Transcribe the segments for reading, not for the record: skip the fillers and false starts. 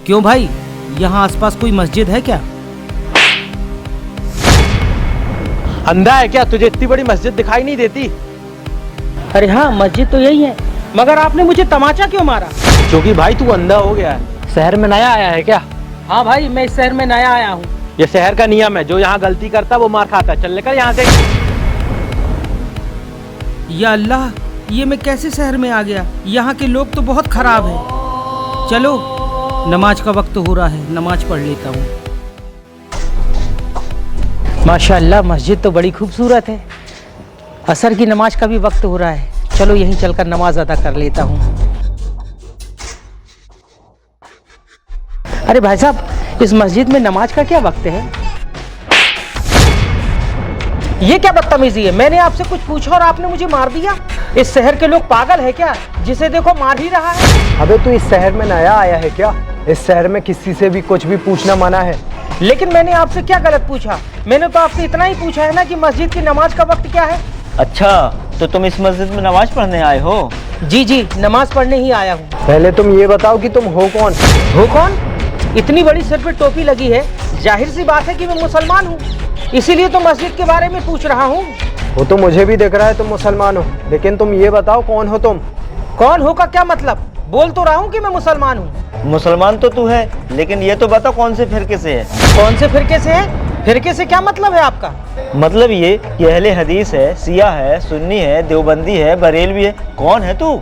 क्यों भाई, यहाँ आसपास कोई मस्जिद है क्या? अंधा है क्या? तुझे इतनी बड़ी मस्जिद दिखाई नहीं देती? अरे हाँ, मस्जिद तो यही है, मगर आपने मुझे तमाचा क्यों मारा? क्योंकि भाई तू अंधा हो गया है। शहर में नया आया है क्या? हाँ भाई, मैं इस शहर में नया आया हूँ। ये शहर का नियम है, जो यहाँ गलती करता है वो मार खाता है। चल निकल यहाँ से। या अल्लाह, ये मैं कैसे शहर में आ गया? यहाँ के लोग तो बहुत खराब हैं। चलो, नमाज का वक्त हो रहा है, नमाज पढ़ लेता हूँ। माशाअल्लाह, मस्जिद तो बड़ी खूबसूरत है। असर की नमाज का भी वक्त हो रहा है, चलो यहीं चलकर नमाज अदा कर लेता हूँ। अरे भाई साहब, इस मस्जिद में नमाज का क्या वक्त है? ये क्या बदतमीजी है? मैंने आपसे कुछ पूछा और आपने मुझे मार दिया। इस शहर के लोग पागल है क्या? जिसे देखो मार ही रहा है। अबे तू इस शहर में नया आया है क्या? इस शहर में किसी से भी कुछ भी पूछना मना है। लेकिन मैंने आपसे क्या गलत पूछा? मैंने तो आपसे इतना ही पूछा है ना कि मस्जिद की नमाज का वक्त क्या है। अच्छा, तो तुम इस मस्जिद में नमाज पढ़ने आए हो? जी जी, नमाज पढ़ने ही आया हूँ। पहले तुम ये बताओ कि तुम हो कौन? हो कौन? इतनी बड़ी सिर पे टोपी लगी है, जाहिर सी बात है कि मैं मुसलमान हूँ, इसीलिए तो मस्जिद के बारे में पूछ रहा हूँ। वो तो मुझे भी दिख रहा है तुम मुसलमान हो, लेकिन तुम ये बताओ कौन हो तुम? कौन हो का क्या मतलब? बोल तो रहा हूँ कि मैं मुसलमान हूँ। मुसलमान तो तू है, लेकिन ये तो बता कौन से फिरके से है? कौन से फिरके से है? फिरके से क्या मतलब है आपका? मतलब ये कि अहले हदीस है, सिया है, सुन्नी है, देवबंदी है, बरेलवी है, कौन है तू?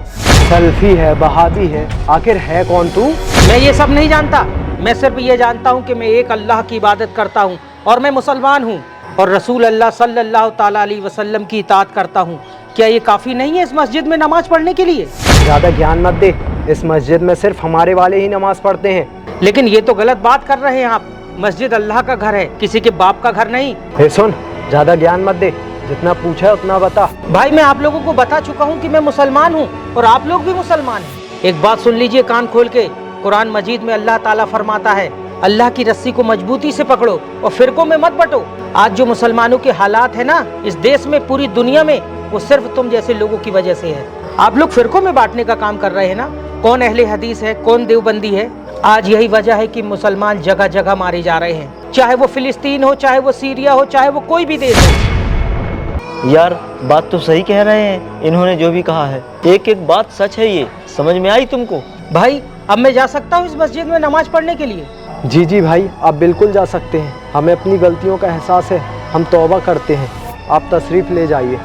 सल्फी है, बहादी है, आखिर है कौन तू? मैं ये सब नहीं जानता। मैं सिर्फ ये जानता हूँ कि मैं एक अल्लाह की इबादत करता हूँ और मैं मुसलमान हूँ और रसूल अल्लाह सल्लल्लाहु ताला अलैहि वसल्लम की इताअत करता हूँ। क्या ये काफ़ी नहीं है इस मस्जिद में नमाज पढ़ने के लिए? ज्यादा ज्ञान मत दे। इस मस्जिद में सिर्फ हमारे वाले ही नमाज पढ़ते हैं। लेकिन ये तो गलत बात कर रहे हैं आप। मस्जिद अल्लाह का घर है, किसी के बाप का घर नहीं। हे सुन, ज्यादा ज्ञान मत दे, जितना पूछा है उतना बता। भाई, मैं आप लोगों को बता चुका हूँ कि मैं मुसलमान हूँ और आप लोग भी मुसलमान हैं। एक बात सुन लीजिए कान खोल के। कुरान मजीद में अल्लाह ताला फरमाता है, अल्लाह की रस्सी को मजबूती से पकड़ो और फिरकों में मत बंटो। आज जो मुसलमानों के हालात है ना इस देश में, पूरी दुनिया में, वो सिर्फ तुम जैसे लोगों की वजह से है। आप लोग फिरकों में बांटने का काम कर रहे हैं ना। कौन अहले हदीस है, कौन देवबंदी है। आज यही वजह है कि मुसलमान जगह जगह मारे जा रहे हैं, चाहे वो फिलिस्तीन हो, चाहे वो सीरिया हो, चाहे वो कोई भी देश हो। यार, बात तो सही कह रहे हैं इन्होंने जो भी कहा है। एक एक बात सच है, ये समझ में आई तुमको? भाई, अब मैं जा सकता हूँ इस मस्जिद में नमाज पढ़ने के लिए? जी जी भाई, आप बिल्कुल जा सकते हैं। हमें अपनी गलतियों का एहसास है, हम तौबा करते हैं। आप तशरीफ ले जाइए।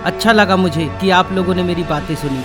अच्छा लगा मुझे कि आप लोगों ने मेरी बातें सुनी।